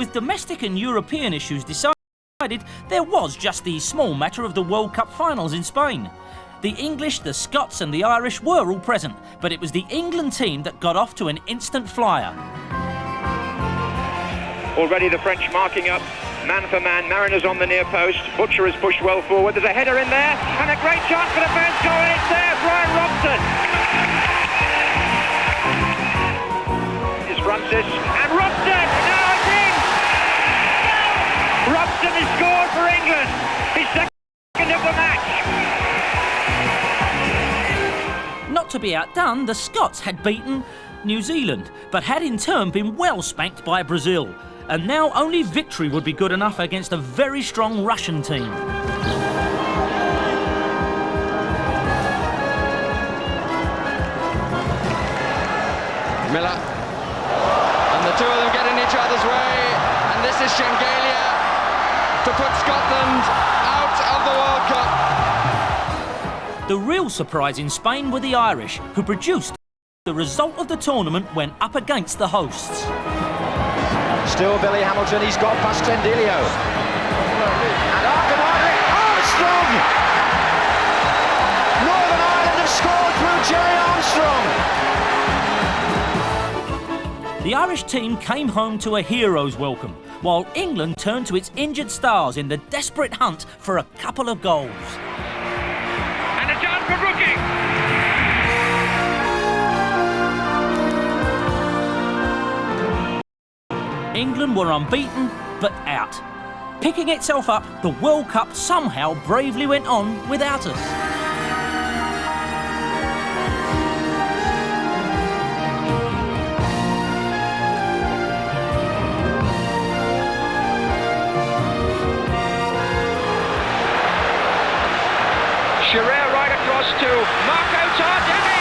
with domestic and European issues decided, there was just the small matter of the World Cup finals in Spain. The English, the Scots and the Irish were all present, but it was the England team that got off to an instant flyer. Already the French marking up, man for man, Mariners on the near post, Butcher has pushed well forward, there's a header in there, and a great chance for the first goal, and it's there, Brian Robson! It's Francis, and Robson! Now it's in! Robson has scored for England, his second of the match! Not to be outdone, the Scots had beaten New Zealand, but had in turn been well spanked by Brazil. And now only victory would be good enough against a very strong Russian team. Miller, and the two of them get in each other's way, and this is Shengelia to put Scotland out of the World Cup. The real surprise in Spain were the Irish, who produced the result of the tournament when up against the hosts. Still Billy Hamilton, he's got past Tendilio. And Armstrong! Northern Ireland have scored through Jerry Armstrong. The Irish team came home to a hero's welcome, while England turned to its injured stars in the desperate hunt for a couple of goals. And a chance for Brooking! England were unbeaten, but out. Picking itself up, the World Cup somehow bravely went on without us. Scherer right across to Marco Tardelli!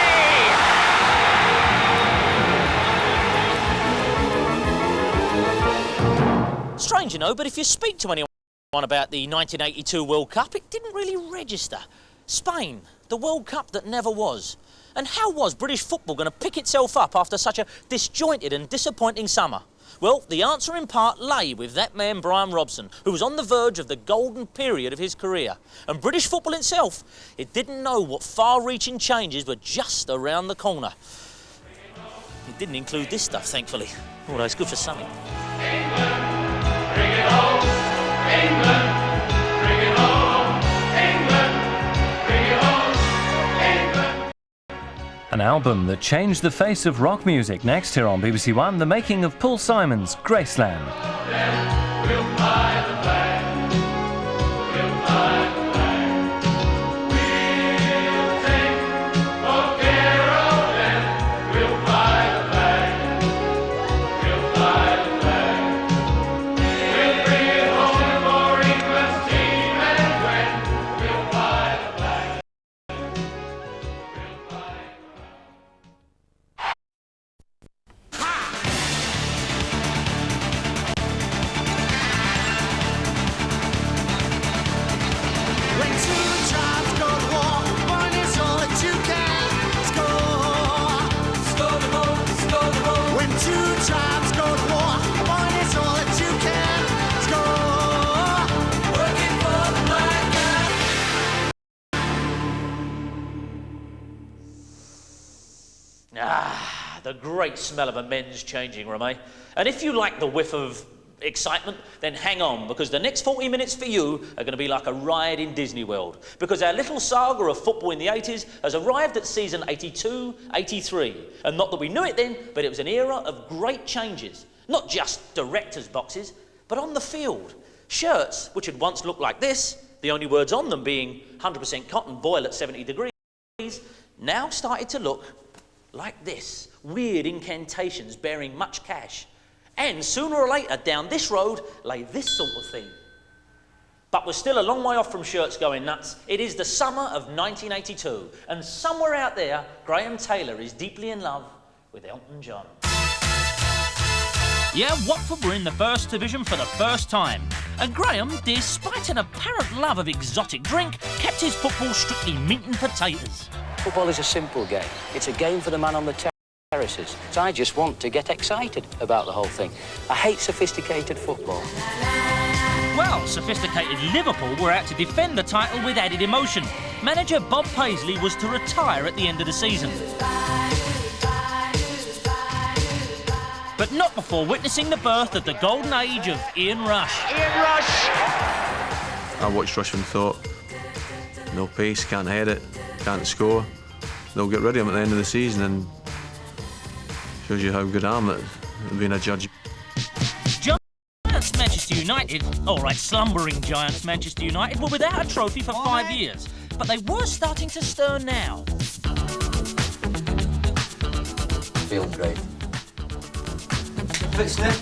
Strange, you know, but if you speak to anyone about the 1982 World Cup, it didn't really register. Spain, the World Cup that never was. And how was British football going to pick itself up after such a disjointed and disappointing summer? Well, the answer in part lay with that man Brian Robson, who was on the verge of the golden period of his career. And British football itself, it didn't know what far-reaching changes were just around the corner. It didn't include this stuff, thankfully. Although it's good for something. Bring it home, England. Bring it home, England. Bring it home, England. An album that changed the face of rock music. Next here on BBC One, the making of Paul Simon's Graceland. Then we'll fly the flag. We'll fly the flag. We'll take more care of them. We'll fly the flag. We'll fly the flag. We'll bring it home for England's team and when we'll fly the flag. We'll fly the When two tribes go to war, one is all that you can score. Score the goal, score the goal. When two tribes go to war, one is all that you can score. Working for the black guy. The great smell of a men's changing room, eh? And if you like the whiff of excitement, then hang on, because the next 40 minutes for you are going to be like a ride in Disney World, because our little saga of football in the 80s has arrived at season 82-83. And not that we knew it then, but it was an era of great changes. Not just directors' boxes, but on the field. Shirts, which had once looked like this, the only words on them being 100% cotton, boil at 70 degrees, now started to look like this. Weird incantations bearing much cash. And sooner or later, down this road, lay this sort of thing. But we're still a long way off from shirts going nuts. It is the summer of 1982, and somewhere out there, Graham Taylor is deeply in love with Elton John. Yeah, Watford were in the First Division for the first time. And Graham, despite an apparent love of exotic drink, kept his football strictly meat and potatoes. Football is a simple game. It's a game for the man on the terrace. terraces. So I just want to get excited about the whole thing. I hate sophisticated football. Well, sophisticated Liverpool were out to defend the title with added emotion. Manager Bob Paisley was to retire at the end of the season. But not before witnessing the birth of the golden age of Ian Rush. Ian Rush! I watched Rush and thought, no pace, can't head it, can't score. They'll get rid of him at the end of the season, and shows you how good I am at being a judge. Giants Manchester United, all right, slumbering Giants Manchester United, were without a trophy for 5 years, but they were starting to stir now. Feels great.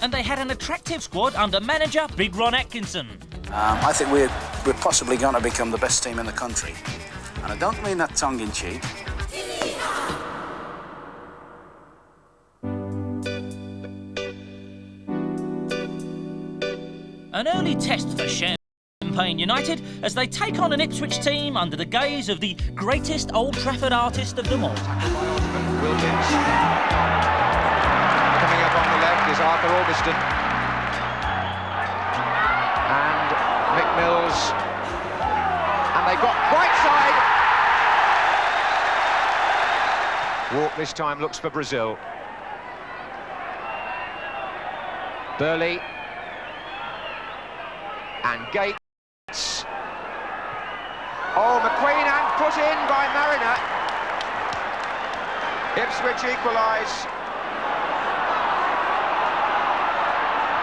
And they had an attractive squad under manager Big Ron Atkinson. I think we're possibly going to become the best team in the country. And I don't mean that tongue-in-cheek. An early test for Champagne United as they take on an Ipswich team under the gaze of the greatest Old Trafford artist of them all. Wilkins. Coming up on the left is Arthur Albiston. And Mick Mills. And they got Whiteside. Walk this time looks for Brazil. Burley. And Gates. Oh, McQueen and put in by Mariner. Ipswich equalise.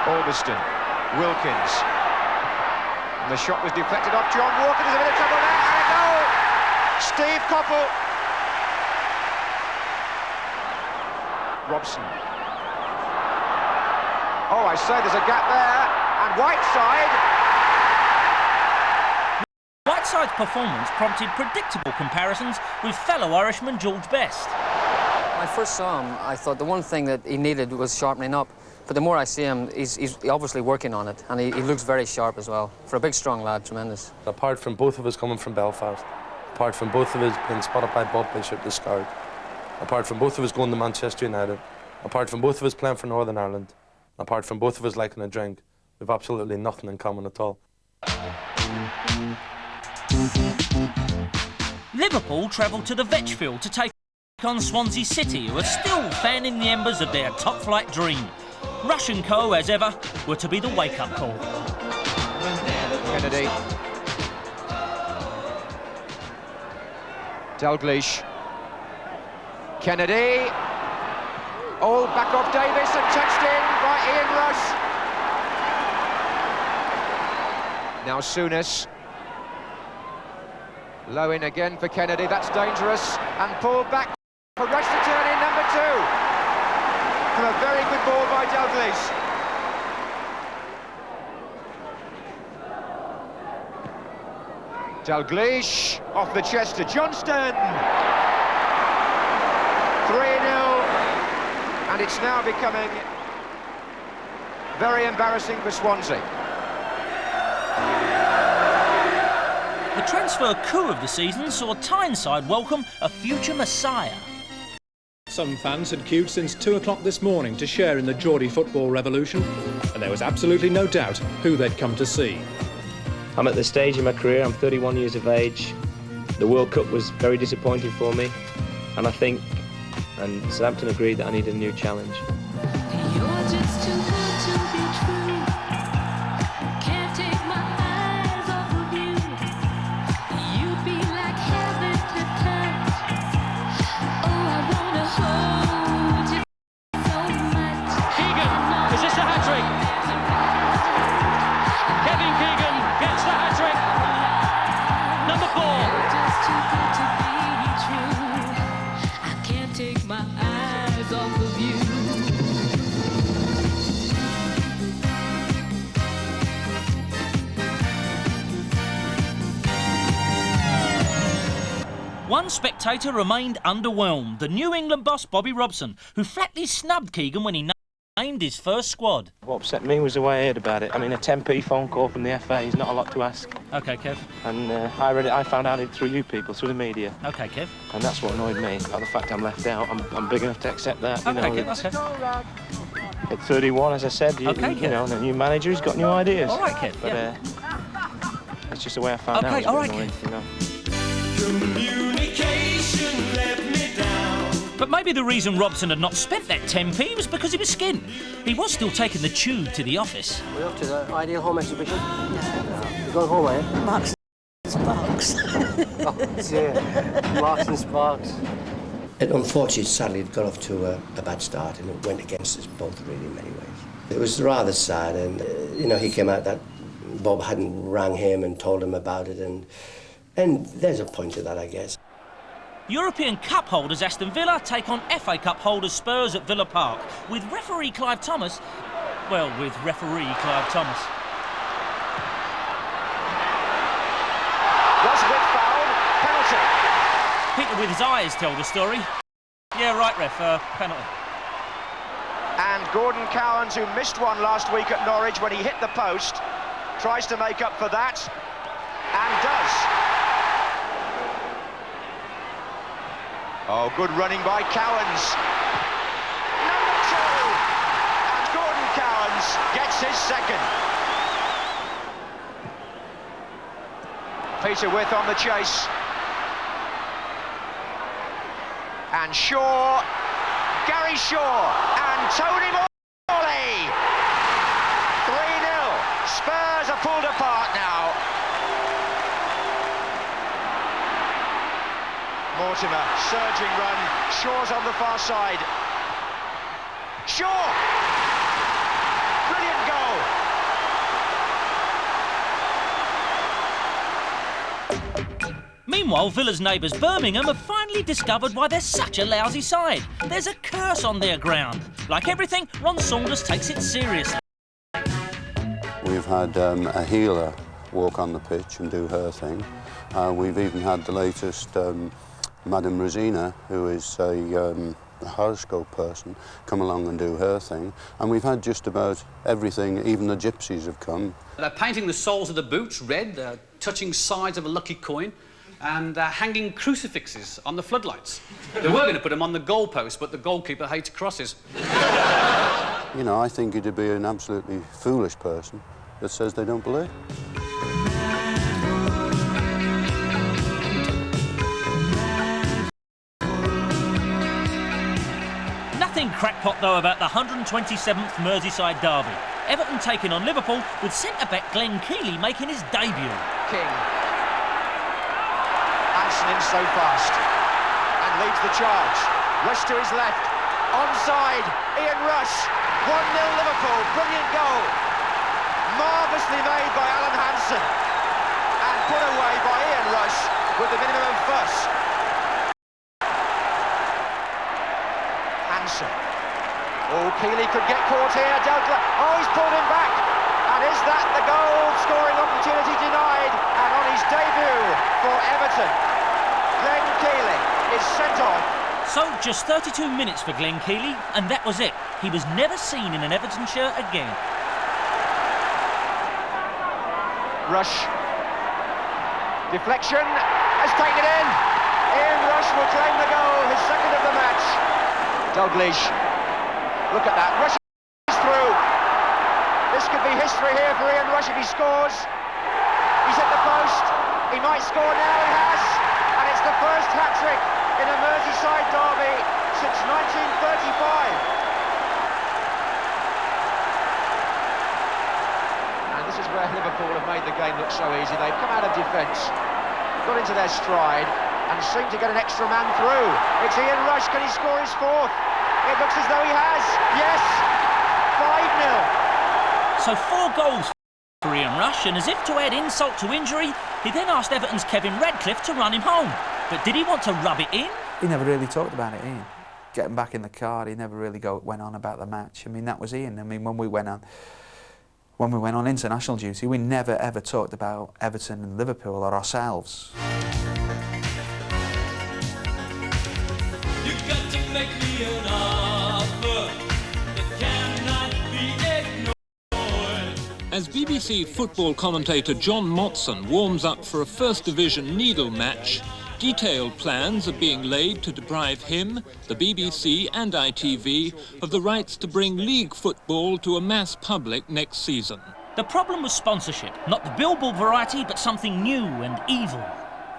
Albiston, Wilkins. And the shot was deflected off John Walker. There's a bit of trouble there, and a goal! Steve Coppell. Robson. Oh, I say there's a gap there, and Whiteside. Whiteside's performance prompted predictable comparisons with fellow Irishman George Best. When I first saw him, I thought the one thing that he needed was sharpening up. But the more I see him, he's obviously working on it, and he looks very sharp as well. For a big, strong lad, tremendous. Apart from both of us coming from Belfast, apart from both of us being spotted by Bob Bishop, the scout, apart from both of us going to Manchester United, apart from both of us playing for Northern Ireland, apart from both of us liking a drink, we've absolutely nothing in common at all. Liverpool travelled to the Vetchfield to take on Swansea City, who are still fanning the embers of their top-flight dream. Rush and Co, as ever, were to be the wake-up call. Kennedy. Dalglish. Kennedy. Oh, back off Davis and touched in by Ian Rush. Now Souness. Low in again for Kennedy, that's dangerous. And pulled back for Rush to turn in number 2. From a very good ball by Dalglish. Dalglish off the chest to Johnston. 3-0. And it's now becoming very embarrassing for Swansea. The transfer coup of the season saw Tyneside welcome a future messiah. Some fans had queued since 2 o'clock this morning to share in the Geordie football revolution, and there was absolutely no doubt who they'd come to see. I'm at the stage in my career, I'm 31 years of age. The World Cup was very disappointing for me, and I think, and Southampton agreed that I need a new challenge. You're just too good to be true. Can't take my eyes off of you. You'd be like heaven to touch. Oh, I wanna hold you so much. Keegan, is this the hat-trick? Kevin Keegan gets the hat-trick. Number 4. You're just too good to be true. I can't take my eyes off of you. One spectator remained underwhelmed, the New England boss Bobby Robson, who flatly snubbed Keegan when he named his first squad. What upset me was the way I heard about it. I mean, a 10p phone call from the FA is not a lot to ask. OK, Kev. And I found out it through you people, through the media. OK, Kev. And that's what annoyed me, about the fact I'm left out. I'm big enough to accept that. OK, Kev, At 31, as I said, you know, the new manager, he's got new ideas. All right, Kev. But it's just the way I found out. OK, all right, annoying, Kev. you know. Communication let me down. But maybe the reason Robson had not spent that 10p was because he was skint. He was still taking the tube to the office. We're up to the Ideal Home exhibition. You're going home, eh? Marks and Sparks. Oh, dear. Marks and Sparks. It unfortunately, sadly, it got off to a bad start, and it went against us both, really, in many ways. It was rather sad, and, you know, he came out that Bob hadn't rang him and told him about it, and there's a point to that, I guess. European Cup holders Aston Villa take on FA Cup holders Spurs at Villa Park, with referee Clive Thomas... Well, with referee Clive Thomas. Was a bit fouled. Penalty. Peter with his eyes tell the story. Yeah, right, ref, penalty. And Gordon Cowans, who missed one last week at Norwich when he hit the post, tries to make up for that, and does. Oh, good running by Cowans. Number 2! And Gordon Cowans gets his second. Peter With on the chase. And Shaw, Gary Shaw, and Tony Morley. 3-0. Spurs are pulled apart now. Mortimer, surging run. Shaw's on the far side. Shaw! Brilliant goal. Meanwhile, Villa's neighbours Birmingham have finally discovered why they're such a lousy side. There's a curse on their ground. Like everything, Ron Saunders takes it seriously. We've had a healer walk on the pitch and do her thing. We've even had the latest Madame Rosina, who is a horoscope person, come along and do her thing. And we've had just about everything, even the gypsies have come. They're painting the soles of the boots red, they're touching sides of a lucky coin, and they're hanging crucifixes on the floodlights. They were going to put them on the goalpost, but the goalkeeper hates crosses. You know, I think it'd be an absolutely foolish person that says they don't believe. Nothing crackpot, though, about the 127th Merseyside derby. Everton taking on Liverpool, with centre-back Glenn Keely making his debut. King. Hansen in so fast. And leads the charge. Rush to his left. Onside. Ian Rush. 1-0 Liverpool. Brilliant goal. Marvellously made by Alan Hansen. And put away by Ian Rush with the minimum of fuss. Hansen. Oh, Keely could get caught here. Douglas. Oh, he's pulled him back. And is that the goal scoring opportunity denied? And on his debut for Everton, Glenn Keely is sent off. So, just 32 minutes for Glenn Keely, and that was it. He was never seen in an Everton shirt again. Rush. Deflection. Has taken it in. Ian Rush will claim the goal, his second of the match. Dalglish. Look at that. Rush is through. This could be history here for Ian Rush if he scores. He's at the post. He might score now. He has. And it's the first hat-trick in a Merseyside derby since 1935. And this is where Liverpool have made the game look so easy. They've come out of defence, got into their stride, and seem to get an extra man through. It's Ian Rush. Can he score his fourth? It looks as though he has. Yes. 5-0. So 4 goals for Ian Rush, and as if to add insult to injury, he then asked Everton's Kevin Radcliffe to run him home. But did he want to rub it in? He never really talked about it, Ian. Getting back in the car, he never really went on about the match. I mean, that was Ian. I mean, when we went on international duty, we never ever talked about Everton and Liverpool or ourselves. You got to make me an offer that cannot As BBC football commentator John Motson warms up for a First Division Needle match, detailed plans are being laid to deprive him, the BBC and ITV of the rights to bring league football to a mass public next season. The problem was sponsorship, not the billboard variety, but something new and evil.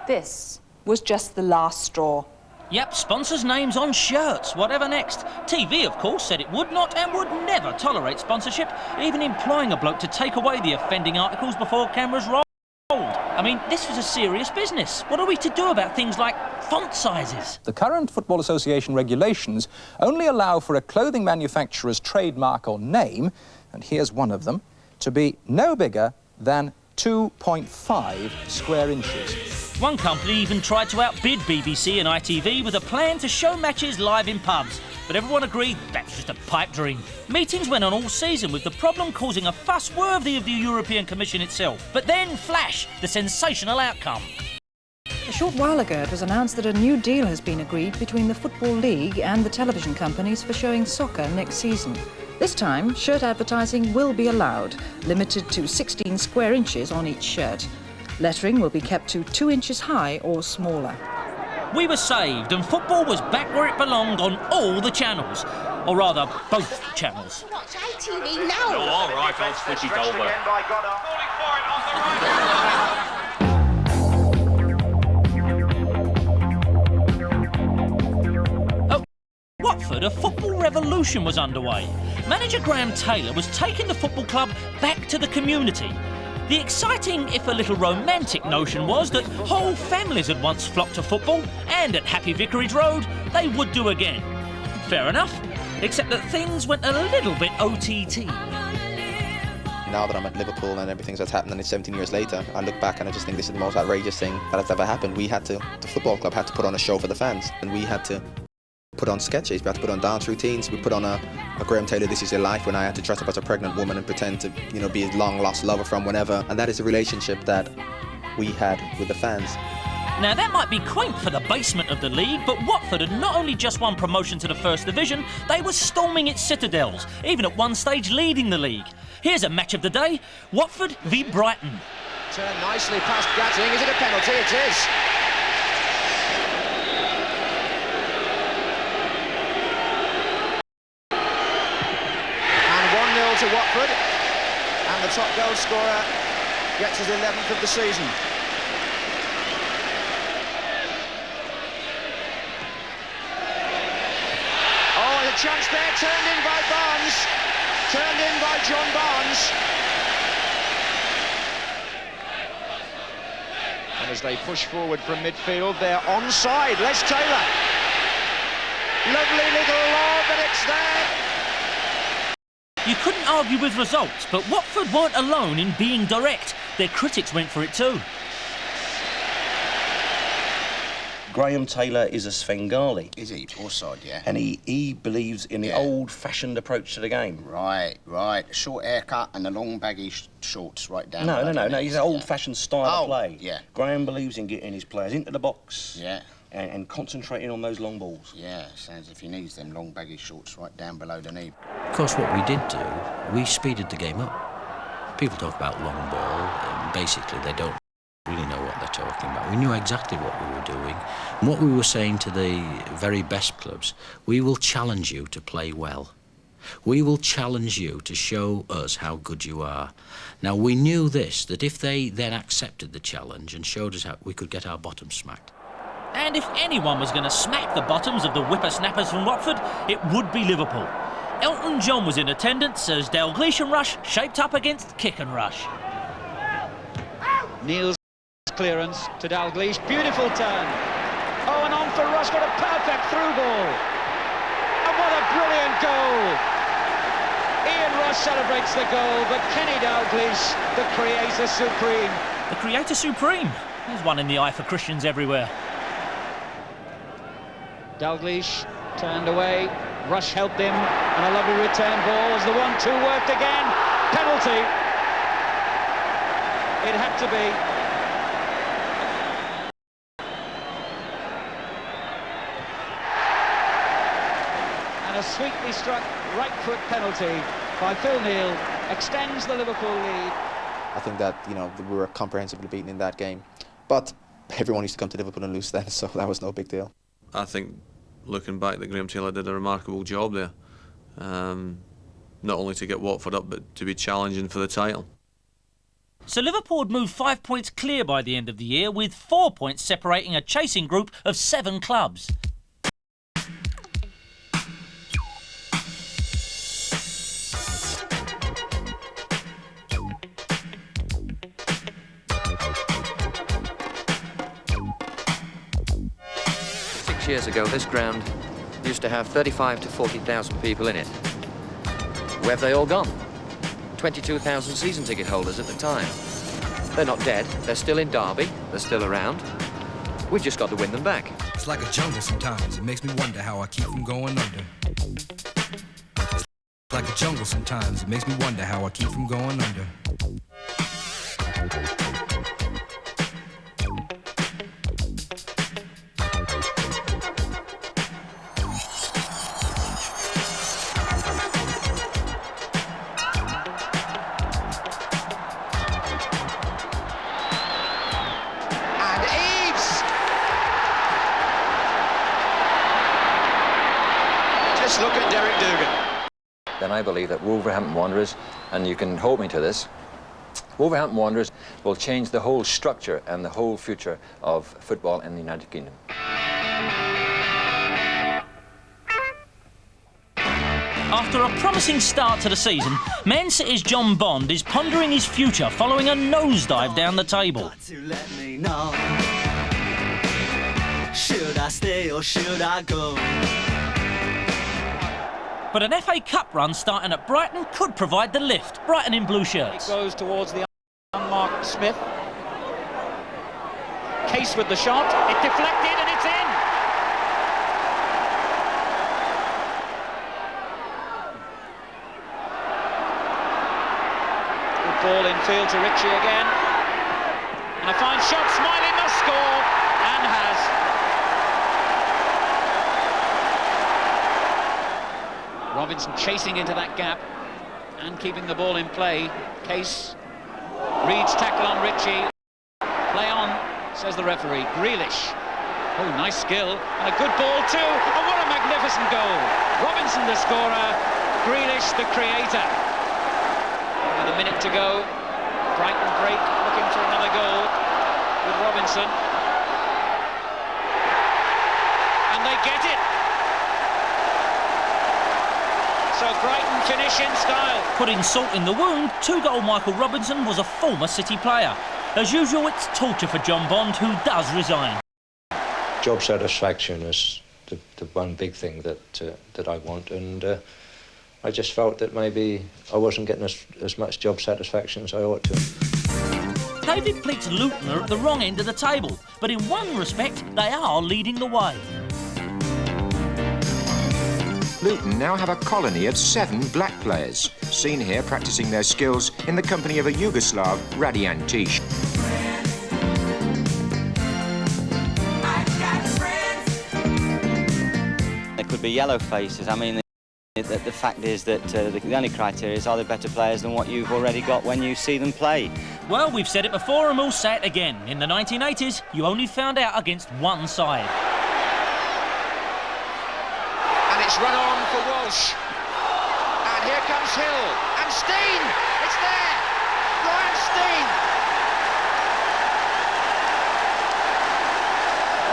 This was just the last straw. Yep, sponsors' names on shirts, whatever next. TV, of course, said it would not and would never tolerate sponsorship, even employing a bloke to take away the offending articles before cameras rolled. I mean, this was a serious business. What are we to do about things like font sizes? The current Football Association regulations only allow for a clothing manufacturer's trademark or name, and here's one of them, to be no bigger than 2.5 square inches. One company even tried to outbid BBC and ITV with a plan to show matches live in pubs, but everyone agreed that's just a pipe dream. Meetings went on all season, with the problem causing a fuss worthy of the European Commission itself. But then, flash, the sensational outcome. A short while ago, it was announced that a new deal has been agreed between the Football League and the television companies for showing soccer next season. This time, shirt advertising will be allowed, limited to 16 square inches on each shirt. Lettering will be kept to 2 inches high or smaller. We were saved, and football was back where it belonged on all the channels. Or rather, both channels. Watch ITV now. Oh, all right, I'll switch it over. Watford, a football revolution was underway. Manager Graham Taylor was taking the football club back to the community. The exciting, if a little romantic notion was that whole families had once flocked to football, and at Happy Vicarage Road, they would do again. Fair enough, except that things went a little bit OTT. Now that I'm at Liverpool and everything that's happened, and it's 17 years later, I look back and I just think this is the most outrageous thing that has ever happened. The football club had to put on a show for the fans, and we had to put on sketches, we had to put on dance routines, we put on a Graham Taylor This Is Your Life, when I had to dress up as a pregnant woman and pretend to, be his long-lost lover from whenever, and that is the relationship that we had with the fans. Now that might be quaint for the basement of the league, but Watford had not only just won promotion to the First Division, they were storming its citadels, even at one stage leading the league. Here's a match of the day, Watford v Brighton. Turned nicely past Gatting, is it a penalty? It is. To Watford, and the top goal scorer gets his 11th of the season. Oh, a chance there, turned in by Barnes, turned in by John Barnes. And as they push forward from midfield, they're onside. Les Taylor. Lovely little lob, but it's there. You couldn't argue with results, but Watford weren't alone in being direct. Their critics went for it too. Graham Taylor is a Svengali. Is he? Offside, yeah. And he believes in the old-fashioned approach to the game. Right. Short haircut and the long baggy shorts right down. No. He's an old-fashioned style of play. Yeah. Graham believes in getting his players into the box. Yeah. And concentrating on those long balls. Yeah, sounds as if he needs them long baggy shorts right down below the knee. Of course, what we did do, we speeded the game up. People talk about long ball, and basically they don't really know what they're talking about. We knew exactly what we were doing. And what we were saying to the very best clubs, we will challenge you to play well. We will challenge you to show us how good you are. Now, we knew this, that if they then accepted the challenge and showed us how we could get our bottoms smacked. And if anyone was going to smack the bottoms of the whippersnappers from Watford, it would be Liverpool. Elton John was in attendance as Dalglish and Rush shaped up against Kick and Rush. Neil's clearance to Dalglish, beautiful turn. Oh, and on for Rush, what a perfect through ball. And what a brilliant goal. Ian Rush celebrates the goal, but Kenny Dalglish, the creator supreme. The creator supreme? There's one in the eye for Christians everywhere. Dalglish turned away, Rush helped him, and a lovely return ball as the 1-2 worked again. Penalty. It had to be. And a sweetly struck right foot penalty by Phil Neal extends the Liverpool lead. I think that, you know, we were comprehensively beaten in that game. But everyone used to come to Liverpool and lose then, so that was no big deal. I think, looking back, that Graham Taylor did a remarkable job there. Not only to get Watford up, but to be challenging for the title. So Liverpool had moved 5 points clear by the end of the year, with 4 points separating a chasing group of 7 clubs. Years ago, this ground used to have 35 to 40,000 people in it. Where have they all gone? 22,000 season ticket holders at the time. They're not dead. They're still in Derby. They're still around. We've just got to win them back. It's like a jungle sometimes. It makes me wonder how I keep from going under. It's like a jungle sometimes. It makes me wonder how I keep from going under. Look at Derek Dougan. Then I believe that Wolverhampton Wanderers, and you can hold me to this, Wolverhampton Wanderers will change the whole structure and the whole future of football in the United Kingdom. After a promising start to the season, Man City's John Bond is pondering his future following a nosedive down the table. Let me know. Should I stay or should I go? But an FA Cup run starting at Brighton could provide the lift. Brighton in blue shirts. It goes towards the unmarked Smith. Case with the shot. It deflected and it's in. Good ball in field to Ritchie again. And a fine shot. Smiley must score and has. Robinson chasing into that gap and keeping the ball in play. Case, Reed's tackle on Ritchie. Play on, says the referee. Grealish. Oh, nice skill. And a good ball too. And what a magnificent goal. Robinson the scorer, Grealish the creator. With a minute to go. Brighton break, looking for another goal with Robinson. And they get it. So Brighton finish in style. Putting salt in the wound, 2-goal Michael Robinson was a former City player. As usual, it's torture for John Bond, who does resign. Job satisfaction is the one big thing that I want, and I just felt that maybe I wasn't getting as much job satisfaction as I ought to. David Pleat's Luton are at the wrong end of the table, but in one respect, they are leading the way. Luton now have a colony of 7 black players, seen here practising their skills in the company of a Yugoslav, Radian Tish. There could be yellow faces. I mean, the fact is that the only criteria is, are they better players than what you've already got when you see them play? Well, we've said it before and we'll say it again. In the 1980s, you only found out against one side. And it's run on for Walsh. And here comes Hill. And Steen! It's there! Brian Steen!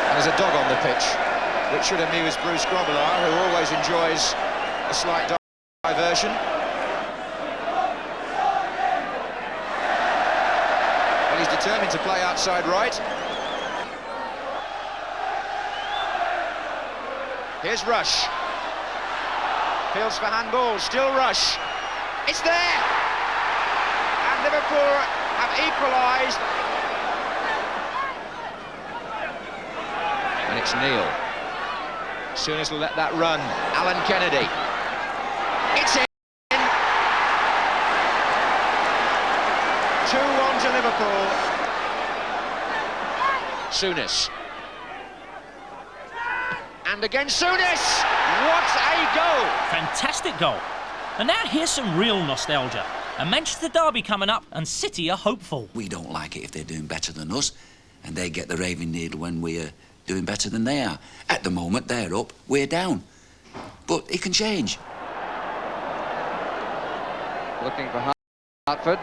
And there's a dog on the pitch, which should amuse Bruce Grobbelaar, who always enjoys a slight diversion. Well, he's determined to play outside right. Here's Rush. Fields for handball, still Rush. It's there! And Liverpool have equalised. And it's Neil. Sooners will let that run. Alan Kennedy. It's in. 2-1 to Liverpool. Souness. And again, Souness! What a goal! Fantastic goal. And now here's some real nostalgia. A Manchester derby coming up and City are hopeful. We don't like it if they're doing better than us and they get the raving needle when we're doing better than they are. At the moment, they're up, we're down. But it can change. Looking for Hartford.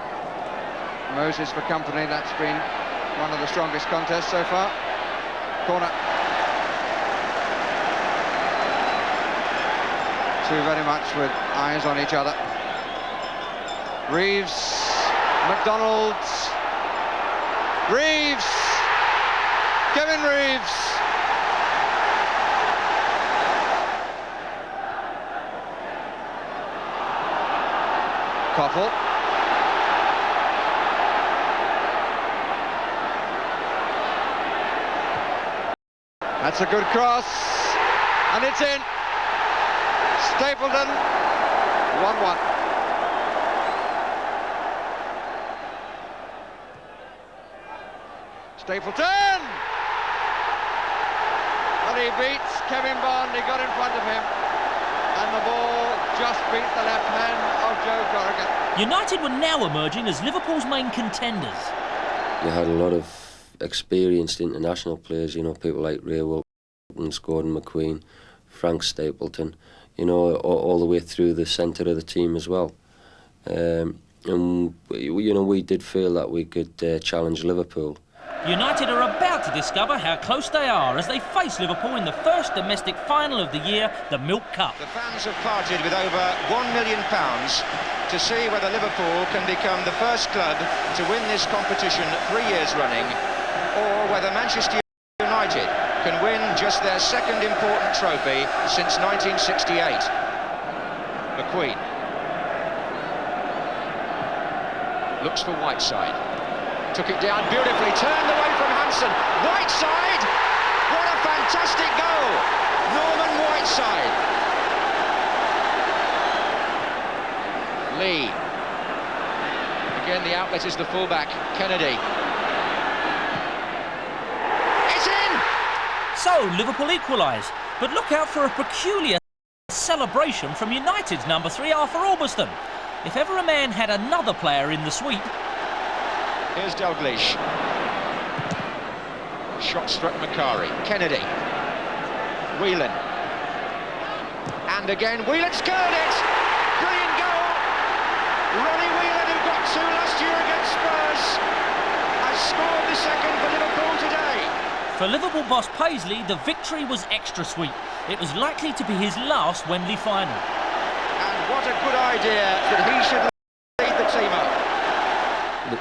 Moses for company. That's been one of the strongest contests so far. Corner. Two very much with eyes on each other. Reeves, McDonald, Reeves, Kevin Reeves. Koppel. That's a good cross, and it's in. Stapleton, 1-1. Stapleton! And he beats Kevin Bond, he got in front of him. And the ball just beat the left hand of Joe Corrigan. United were now emerging as Liverpool's main contenders. You had a lot of experienced international players, you know, people like Ray Wilkins, Gordon McQueen, Frank Stapleton, you know, all the way through the centre of the team as well. And, you know, we did feel that we could challenge Liverpool. United are about to discover how close they are as they face Liverpool in the first domestic final of the year, the Milk Cup. The fans have parted with over £1 million to see whether Liverpool can become the first club to win this competition 3 years running, or whether Manchester United can win just their second important trophy since 1968. McQueen looks for Whiteside. Took it down beautifully, turned away from Hansen. Whiteside! What a fantastic goal! Norman Whiteside. Lee. Again, the outlet is the fullback, Kennedy. It's in! So, Liverpool equalise, but look out for a peculiar celebration from United's number 3, Arthur Albiston. If ever a man had another player in the sweep... Here's Dalglish. Shot struck Macari. Kennedy. Whelan. And again, Whelan scored it! Brilliant goal! Ronnie Whelan, who got 2 last year against Spurs, has scored the second for Liverpool today. For Liverpool boss Paisley, the victory was extra sweet. It was likely to be his last Wembley final. And what a good idea that he should lead the team up.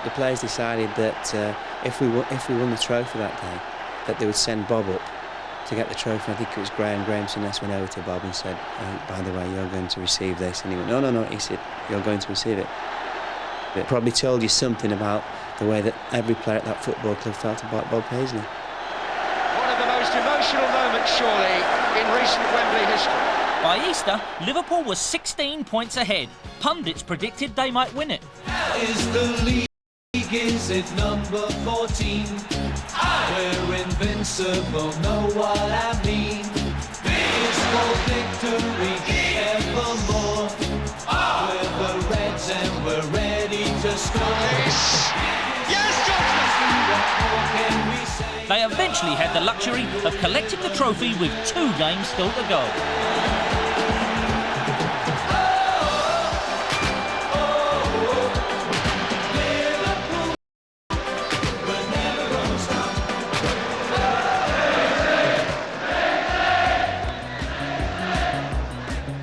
The players decided that if we won the trophy that day, that they would send Bob up to get the trophy. I think it was Graham Souness went over to Bob and said, oh, by the way, you're going to receive this. And he went, no. He said, you're going to receive it. It probably told you something about the way that every player at that football club felt about Bob Paisley. One of the most emotional moments, surely, in recent Wembley history. By Easter, Liverpool was 16 points ahead. Pundits predicted they might win it. Is the league, is it number 14? We're invincible, know what I mean. Peaceful victory evermore. We're the Reds and we're ready to score. Yes, what more can we say? They eventually had the luxury of collecting the trophy with 2 games still to go.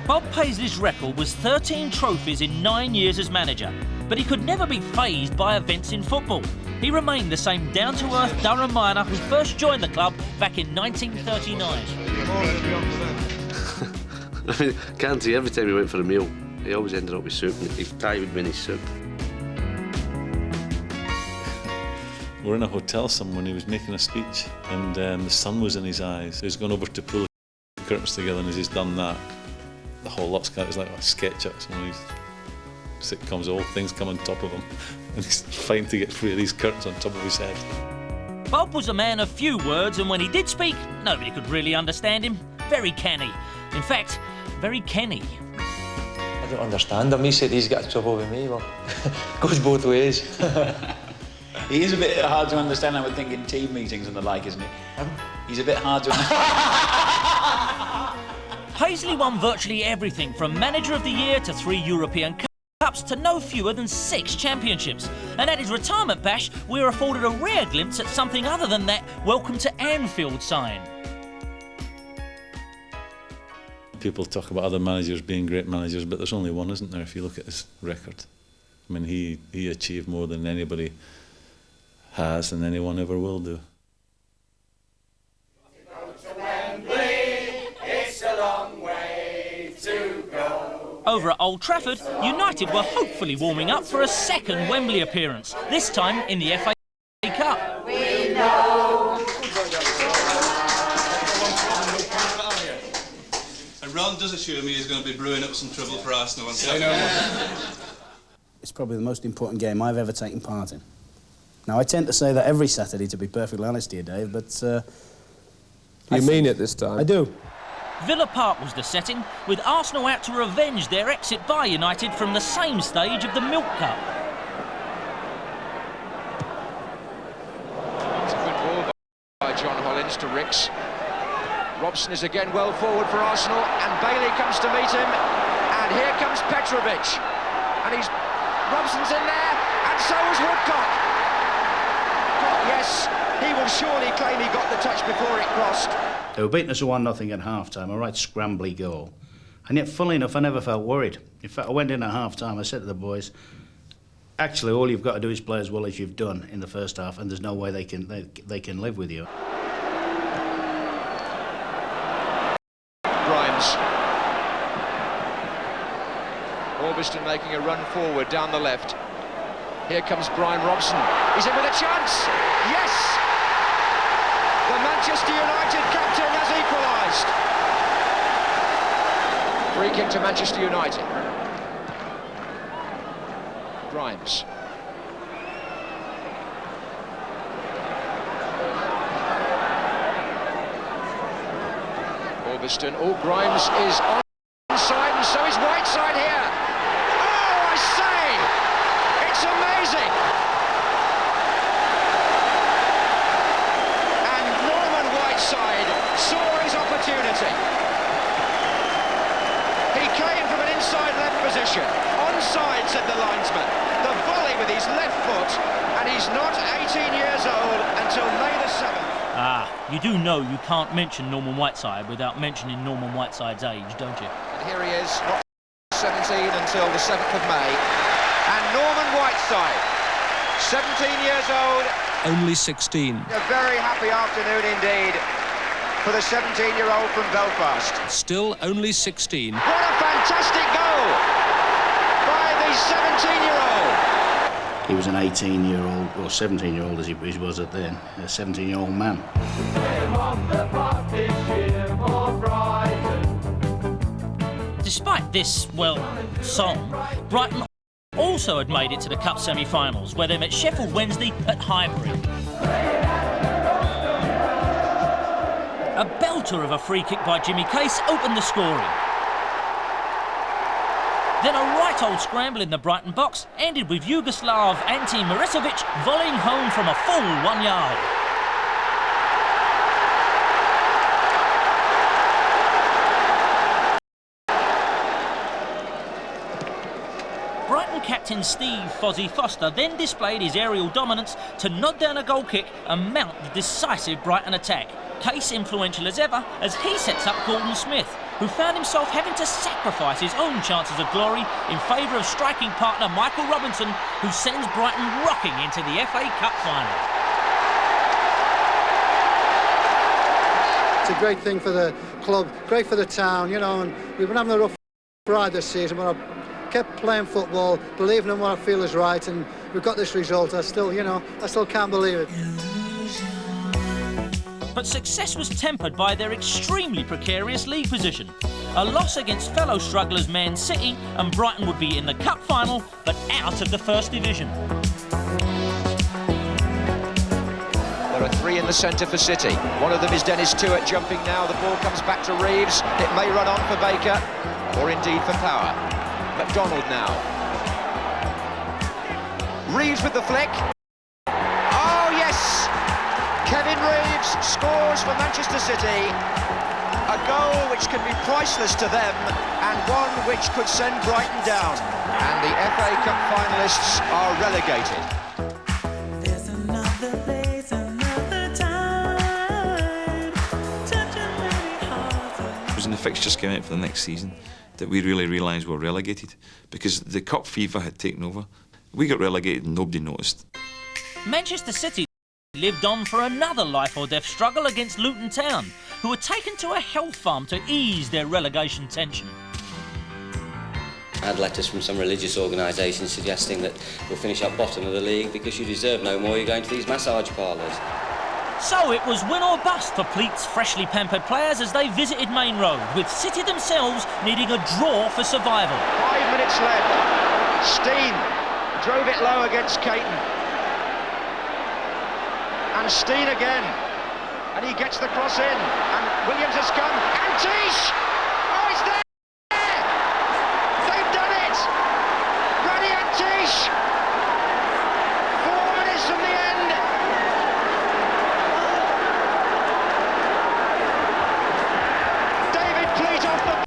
Bob Paisley's record was 13 trophies in 9 years as manager, but he could never be fazed by events in football. He remained the same down-to-earth Durham miner who first joined the club back in 1939. I mean, can't see, every time he went for a meal, he always ended up with soup, and his tie would win his soup. We were in a hotel somewhere and he was making a speech, and the sun was in his eyes. He was going over to pull the curtains together, and as he's done that, the whole lot's kind of like a sketch of some of these sitcoms, all things come on top of him, and he's fighting to get free of these curtains on top of his head. Bob was a man of few words, and when he did speak, nobody could really understand him. Very canny. In fact, very canny. I don't understand him. He said he's got trouble with me. Well, goes both ways. He is a bit hard to understand, I would think, in team meetings and the like, isn't he? He's a bit hard to understand. Paisley won virtually everything from Manager of the Year to 3 European Cups to no fewer than 6 championships. And at his retirement bash, we were afforded a rare glimpse at something other than that "Welcome to Anfield" sign. People talk about other managers being great managers, but there's only one, isn't there, if you look at his record? I mean, he achieved more than anybody has and anyone ever will do. Over at Old Trafford, United were hopefully warming up for a second Wembley appearance, this time in the FA Cup. We know. And Ron does assure me he's going to be brewing up some trouble for Arsenal on Saturday. It's probably the most important game I've ever taken part in. Now, I tend to say that every Saturday, to be perfectly honest here, Dave, but... you mean it this time? I do. Villa Park was the setting, with Arsenal out to revenge their exit by United from the same stage of the Milk Cup. It's a good ball by John Hollins to Ricks. Robson is again well forward for Arsenal, and Bailey comes to meet him, and here comes Petrovic, and Robson's in there, and so is Woodcock. Yes, he will surely claim he got the touch before it crossed. They were beating us 1-0 at half-time, a right scrambly goal. And yet, funnily enough, I never felt worried. In fact, I went in at half-time, I said to the boys, actually, all you've got to do is play as well as you've done in the first half, and there's no way they can live with you. Grimes. Orbiston making a run forward down the left. Here comes Brian Robson. He's in with a chance. Yes! The Manchester United captain has equalised. Free kick to Manchester United. Grimes. Orbiston. Oh, Grimes is onside, and so is Whiteside here. Oh, I say! It's amazing! And Norman Whiteside saw his opportunity. He came from an inside left position. Onside, said the linesman. The volley with his left foot, and he's not 18 years old until May the 7th. Ah, you do know you can't mention Norman Whiteside without mentioning Norman Whiteside's age, don't you? And here he is, not 17 until the 7th of May. And Norman Whiteside, 17 years old. Only 16. A very happy afternoon indeed for the 17-year-old from Belfast. Still only 16. What a fantastic goal by the 17-year-old. He was an 18-year-old, or 17-year-old as he was at then, a 17-year-old man. Despite this, well, song, Brighton also had made it to the Cup semi-finals, where they met Sheffield Wednesday at Highbury. A belter of a free kick by Jimmy Case opened the scoring. Then a right old scramble in the Brighton box ended with Yugoslav Ante Marisovic volleying home from a full 1 yard. Brighton captain Steve Fozzie Foster then displayed his aerial dominance to nod down a goal kick and mount the decisive Brighton attack. Case influential as ever as he sets up Gordon Smith, who found himself having to sacrifice his own chances of glory in favour of striking partner Michael Robinson, who sends Brighton rocking into the FA Cup final. It's a great thing for the club, great for the town, you know, and we've been having a rough ride this season, but I've kept playing football, believing in what I feel is right, and we've got this result. I still can't believe it. But success was tempered by their extremely precarious league position. A loss against fellow strugglers Man City, and Brighton would be in the cup final, but out of the First Division. There are 3 in the centre for City. One of them is Dennis Tuitt jumping now. The ball comes back to Reeves. It may run on for Baker, or indeed for Power. McDonald now. Reeves with the flick. Oh, yes! Kevin Reeves scores for Manchester City. A goal which can be priceless to them and one which could send Brighton down. And the FA Cup finalists are relegated. It was in the fixtures coming out for the next season that we really realised we were relegated, because the cup fever had taken over. We got relegated and nobody noticed. Manchester City lived on for another life or death struggle against Luton Town, who were taken to a health farm to ease their relegation tension. I had letters from some religious organisations suggesting that you'll finish up bottom of the league because you deserve no more, you're going to these massage parlours. So it was win or bust for Pleat's freshly pampered players as they visited Main Road, with City themselves needing a draw for survival. 5 minutes left. Steen drove it low against Caton. And Steen again. And he gets the cross in. And Williams has come. Antish! Oh, it's there! They've done it! Ruddy Antish! 4 minutes from the end. David Pleat off the...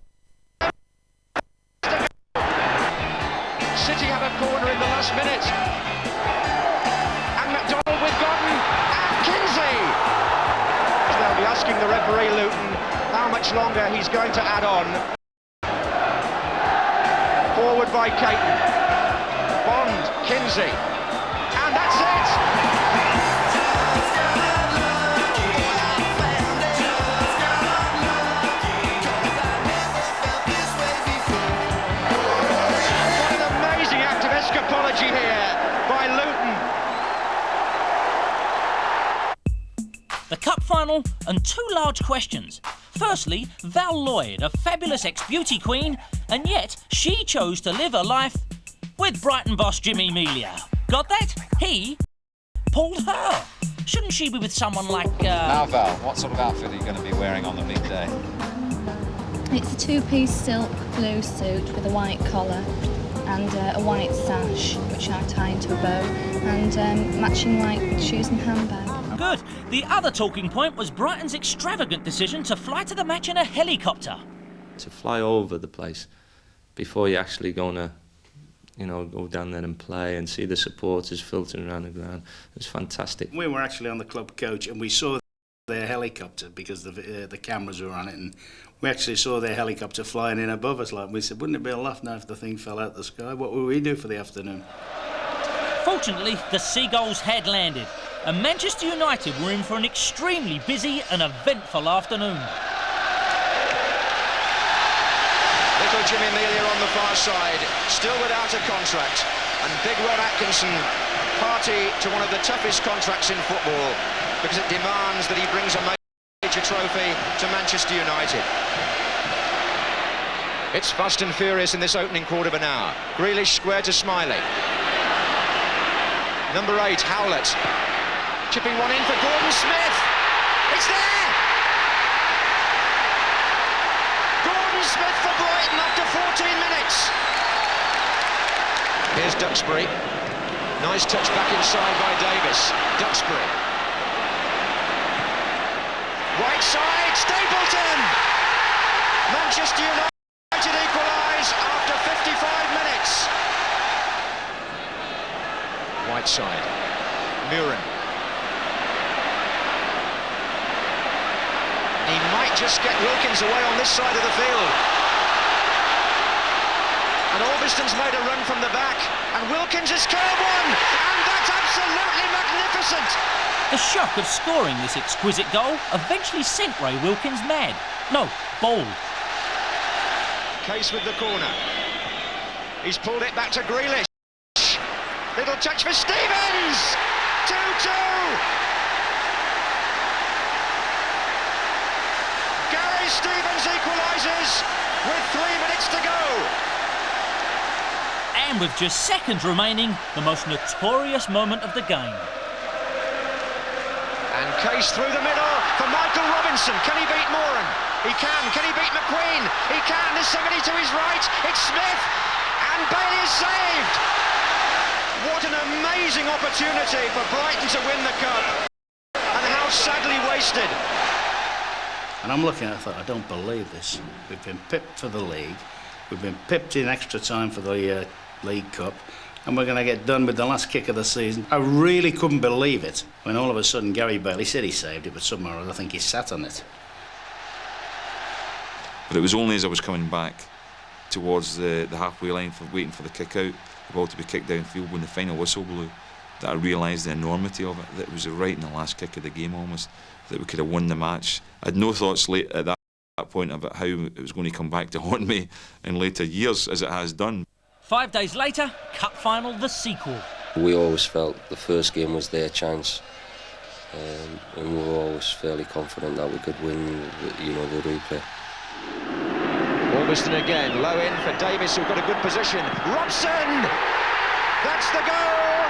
City have a corner in the last minute. And McDonald with Godden. And Kinsey! They'll be asking the referee, Luton, how much longer he's going to add on. Forward by Caton. Bond, Kinsey. And that's it! What an amazing act of escapology here by Luton. The cup final and two large questions. Firstly, Val Lloyd, a fabulous ex-beauty queen, and yet she chose to live her life with Brighton boss Jimmy Melia. Got that? He pulled her. Shouldn't she be with someone like... Now, Val, what sort of outfit are you going to be wearing on the big day? It's a two-piece silk blue suit with a white collar and a white sash, which I tie into a bow, and matching white shoes and handbag. Good. The other talking point was Brighton's extravagant decision to fly to the match in a helicopter. To fly over the place before you're actually going to, you know, go down there and play and see the supporters filtering around the ground. It was fantastic. We were actually on the club coach and we saw their helicopter because the cameras were on it, and we actually saw their helicopter flying in above us. Like, we said, wouldn't it be a laugh now if the thing fell out the sky? What would we do for the afternoon? Fortunately, the Seagulls had landed, and Manchester United were in for an extremely busy and eventful afternoon. Little Jimmy Melia on the far side, still without a contract. And Big Rod Atkinson, party to one of the toughest contracts in football, because it demands that he brings a major trophy to Manchester United. It's fast and furious in this opening quarter of an hour. Grealish square to Smiley. Number 8, Howlett. Chipping one in for Gordon Smith. It's there! Gordon Smith for Brighton after 14 minutes. Here's Duxbury. Nice touch back inside by Davis. Duxbury. Right side, Stapleton! Manchester United equalise after 55 minutes. Right side. Muren. He might just get Wilkins away on this side of the field. And Orbiston's made a run from the back, and Wilkins has curved one, and that's absolutely magnificent. The shock of scoring this exquisite goal eventually sent Ray Wilkins mad. No, bald. Case with the corner. He's pulled it back to Grealish. Little touch for Stevens! 2-2! Gary Stevens equalises with 3 minutes to go. And with just seconds remaining, the most notorious moment of the game. And Case through the middle for Michael Robinson. Can he beat Moran? He can. Can he beat McQueen? He can. There's somebody to his right. It's Smith. and Bailey is saved! What an amazing opportunity for Brighton to win the cup, and how sadly wasted. And I'm looking at it, I thought, I don't believe this. We've been pipped for the league, we've been pipped in extra time for the League Cup, and we're going to get done with the last kick of the season. I really couldn't believe it when all of a sudden Gary Bailey said he saved it, but somehow I think he sat on it. But it was only as I was coming back towards the halfway line, waiting for the kick out, the ball to be kicked downfield when the final whistle blew, that I realised the enormity of it, that it was right in the last kick of the game almost, that we could have won the match. I had no thoughts late at that point about how it was going to come back to haunt me in later years, as it has done. 5 days later, cup final, the sequel. We always felt the first game was their chance, and we were always fairly confident that we could win, you know, the replay. Albiston again, low in for Davis, who've got a good position. Robson! That's the goal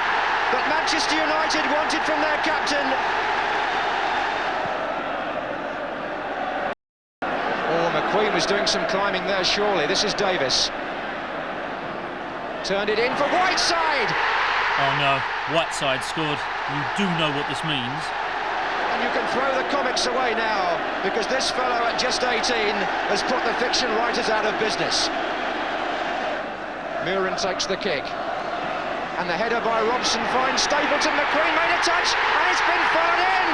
that Manchester United wanted from their captain. Oh, McQueen was doing some climbing there, surely. This is Davis. Turned it in for Whiteside! Oh no, Whiteside scored. You do know what this means. And you can throw the comics away now, because this fellow at just 18 has put the fiction writers out of business. Muren takes the kick. And the header by Robson finds Stapleton. McQueen made a touch, and it's been thrown in!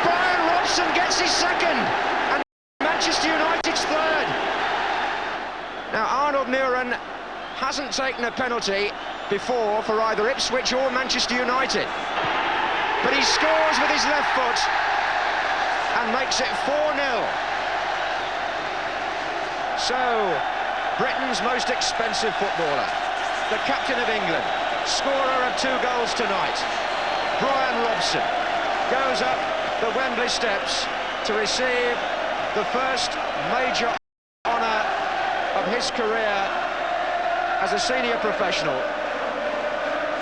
Brian Robson gets his second, and Manchester United's third. Now, Arnold Muren hasn't taken a penalty before for either Ipswich or Manchester United. But he scores with his left foot and makes it 4-0. So, Britain's most expensive footballer, the captain of England, scorer of 2 goals tonight, Brian Robson, goes up the Wembley steps to receive the first major honour of his career as a senior professional,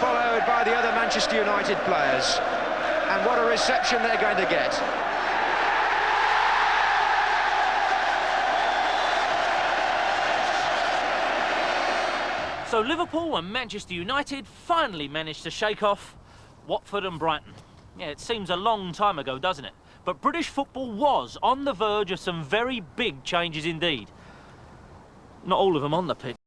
followed by the other Manchester United players. And what a reception they're going to get. So Liverpool and Manchester United finally managed to shake off Watford and Brighton. Yeah, it seems a long time ago, doesn't it? But British football was on the verge of some very big changes indeed. Not all of them on the pitch.